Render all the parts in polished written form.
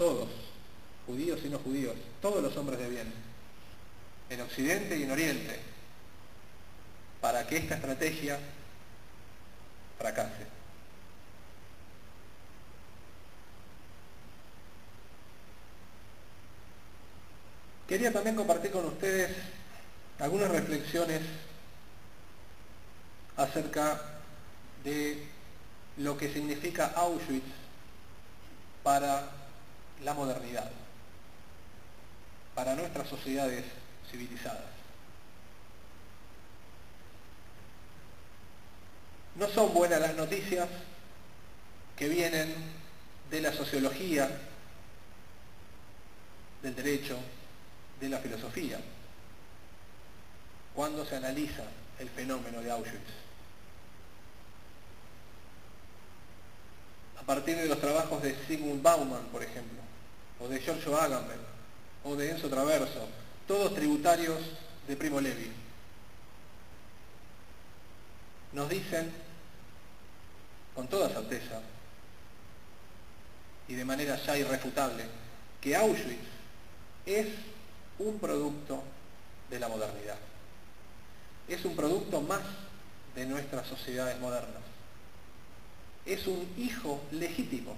todos, judíos y no judíos, todos los hombres de bien, en Occidente y en Oriente, para que esta estrategia fracase. Quería también compartir con ustedes algunas reflexiones acerca de lo que significa Auschwitz para la modernidad, para nuestras sociedades civilizadas. No son buenas las noticias que vienen de la sociología, del derecho, de la filosofía, cuando se analiza el fenómeno de Auschwitz. A partir de los trabajos de Zygmunt Bauman, por ejemplo, o de Giorgio Agamben, o de Enzo Traverso, todos tributarios de Primo Levi, nos dicen con toda certeza y de manera ya irrefutable que Auschwitz es un producto de la modernidad. Es un producto más de nuestras sociedades modernas. Es un hijo legítimo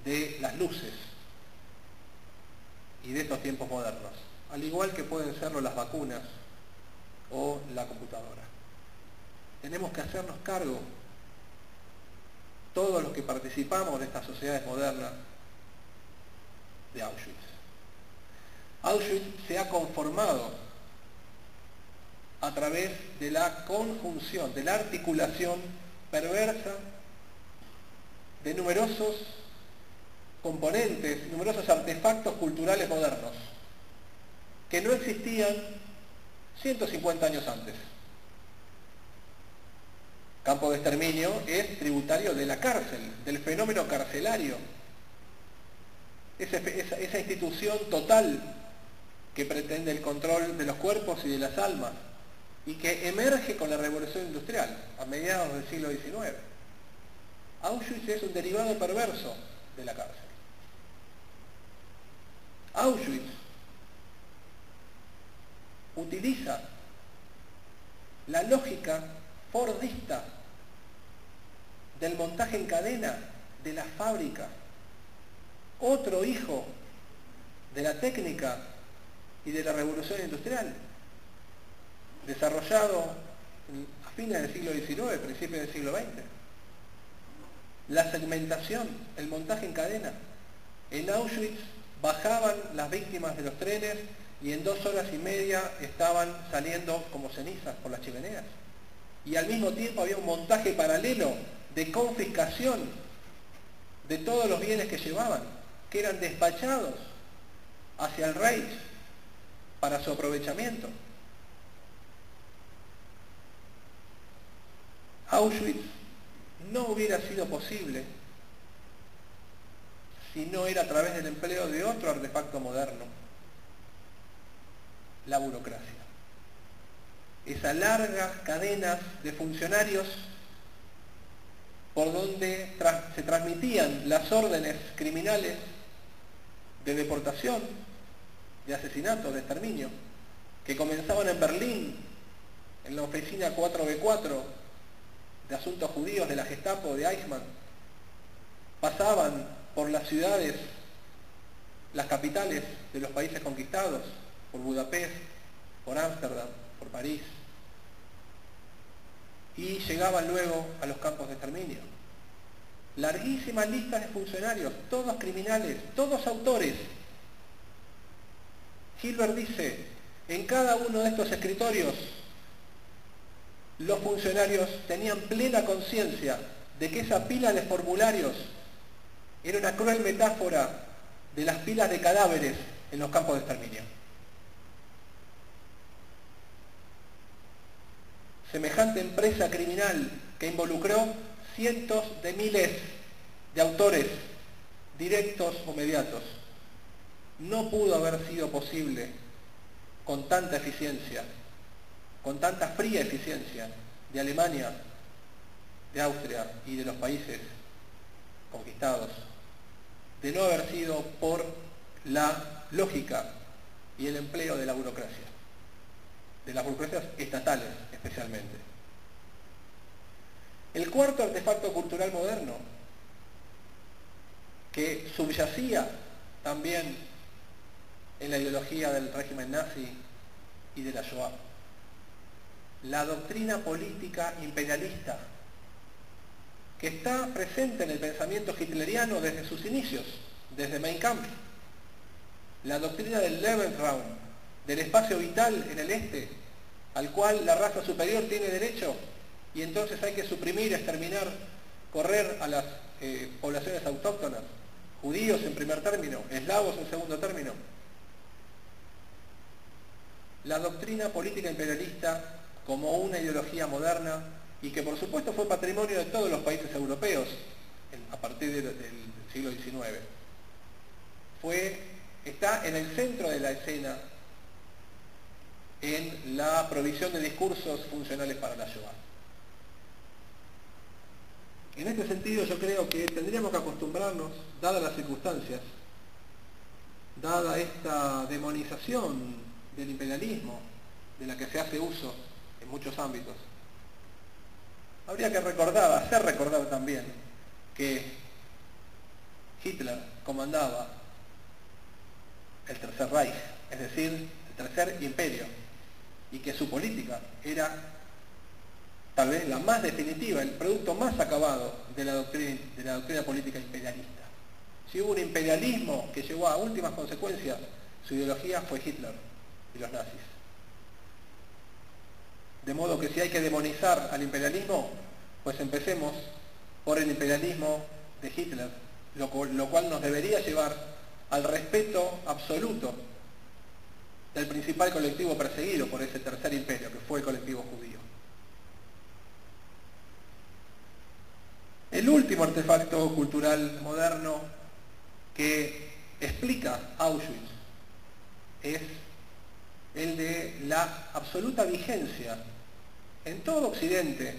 de las luces y de estos tiempos modernos, al igual que pueden serlo las vacunas o la computadora. Tenemos que hacernos cargo, todos los que participamos de estas sociedades modernas, de Auschwitz. Auschwitz se ha conformado a través de la conjunción, de la articulación perversa de numerosos componentes, numerosos artefactos culturales modernos que no existían 150 años antes. Campo de exterminio es tributario de la cárcel, del fenómeno carcelario. Esa institución total que pretende el control de los cuerpos y de las almas y que emerge con la revolución industrial a mediados del siglo XIX. Auschwitz es un derivado perverso de la cárcel. Auschwitz utiliza la lógica fordista del montaje en cadena de la fábrica, otro hijo de la técnica y de la revolución industrial, desarrollado a fines del siglo XIX, principios del siglo XX. La segmentación, el montaje en cadena. En Auschwitz bajaban las víctimas de los trenes y en 2 horas y media estaban saliendo como cenizas por las chimeneas. Y al mismo tiempo había un montaje paralelo de confiscación de todos los bienes que llevaban, que eran despachados hacia el Reich para su aprovechamiento. Auschwitz no hubiera sido posible si no era a través del empleo de otro artefacto moderno, la burocracia. Esas largas cadenas de funcionarios por donde se transmitían las órdenes criminales de deportación, de asesinato, de exterminio, que comenzaban en Berlín, en la oficina 4B4 de asuntos judíos de la Gestapo de Eichmann, pasaban por las ciudades, las capitales de los países conquistados, por Budapest, por Ámsterdam, por París, y llegaban luego a los campos de exterminio. Larguísimas listas de funcionarios, todos criminales, todos autores. Hilbert dice, en cada uno de estos escritorios, los funcionarios tenían plena conciencia de que esa pila de formularios era una cruel metáfora de las pilas de cadáveres en los campos de exterminio. Semejante empresa criminal que involucró cientos de miles de autores, directos o mediatos, no pudo haber sido posible con tanta eficiencia, con tanta fría eficiencia de Alemania, de Austria y de los países conquistados de no haber sido por la lógica y el empleo de la burocracia, de las burocracias estatales especialmente. El cuarto artefacto cultural moderno, que subyacía también en la ideología del régimen nazi y de la Shoah, la doctrina política imperialista, que está presente en el pensamiento hitleriano desde sus inicios, desde Mein Kampf. La doctrina del Lebensraum, del espacio vital en el este, al cual la raza superior tiene derecho, y entonces hay que suprimir, exterminar, correr a las poblaciones autóctonas, judíos en primer término, eslavos en segundo término. La doctrina política imperialista como una ideología moderna y que por supuesto fue patrimonio de todos los países europeos a partir del siglo XIX. Está en el centro de la escena en la provisión de discursos funcionales para la Shoah. En este sentido yo creo que tendríamos que acostumbrarnos, dadas las circunstancias, dada esta demonización del imperialismo, de la que se hace uso en muchos ámbitos, habría que hacer recordar también que Hitler comandaba el Tercer Reich, es decir, el Tercer Imperio, y que su política era tal vez la más definitiva, el producto más acabado de la doctrina política imperialista. Si hubo un imperialismo que llevó a últimas consecuencias, su ideología fue Hitler y los nazis. De modo que si hay que demonizar al imperialismo, pues empecemos por el imperialismo de Hitler, lo cual nos debería llevar al respeto absoluto del principal colectivo perseguido por ese tercer imperio, que fue el colectivo judío. El último artefacto cultural moderno que explica Auschwitz es el de la absoluta vigencia en todo Occidente,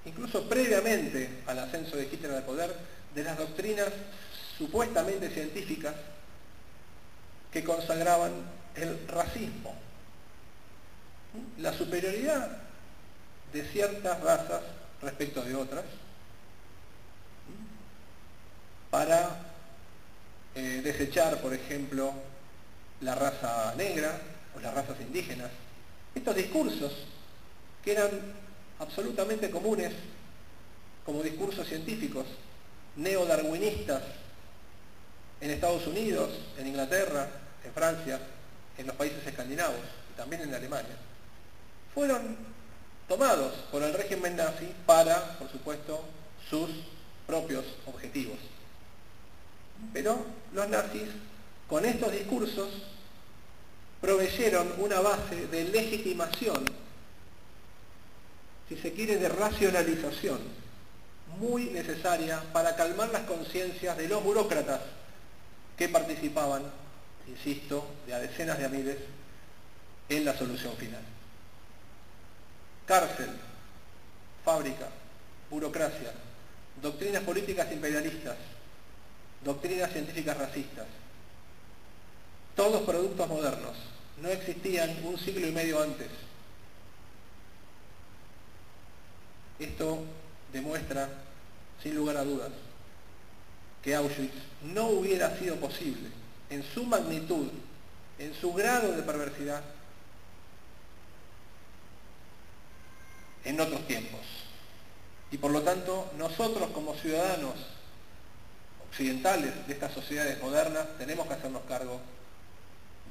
incluso previamente al ascenso de Hitler al poder, de las doctrinas supuestamente científicas que consagraban el racismo, la superioridad de ciertas razas respecto de otras, para desechar, por ejemplo, la raza negra o las razas indígenas. Estos discursos que eran absolutamente comunes como discursos científicos, neodarwinistas en Estados Unidos, en Inglaterra, en Francia, en los países escandinavos y también en Alemania, fueron tomados por el régimen nazi para, por supuesto, sus propios objetivos. Pero los nazis, con estos discursos, proveyeron una base de legitimación, si se quiere, de racionalización, muy necesaria para calmar las conciencias de los burócratas que participaban, insisto, de a decenas de miles en la solución final. Cárcel, fábrica, burocracia, doctrinas políticas imperialistas, doctrinas científicas racistas, todos productos modernos, no existían un siglo y medio antes. Esto demuestra, sin lugar a dudas, que Auschwitz no hubiera sido posible en su magnitud, en su grado de perversidad, en otros tiempos. Y por lo tanto, nosotros como ciudadanos occidentales de estas sociedades modernas tenemos que hacernos cargo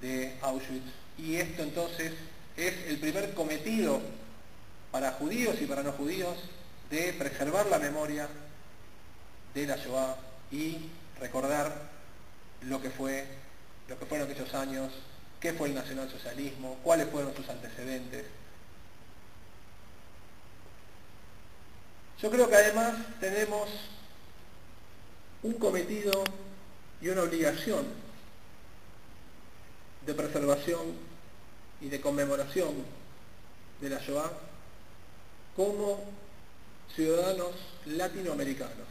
de Auschwitz. Y esto entonces es el primer cometido para judíos y para no judíos de preservar la memoria de la Shoah y recordar lo que fueron aquellos años, qué fue el nacionalsocialismo, cuáles fueron sus antecedentes. Yo creo que además tenemos un cometido y una obligación de preservación y de conmemoración de la Shoah como ciudadanos latinoamericanos.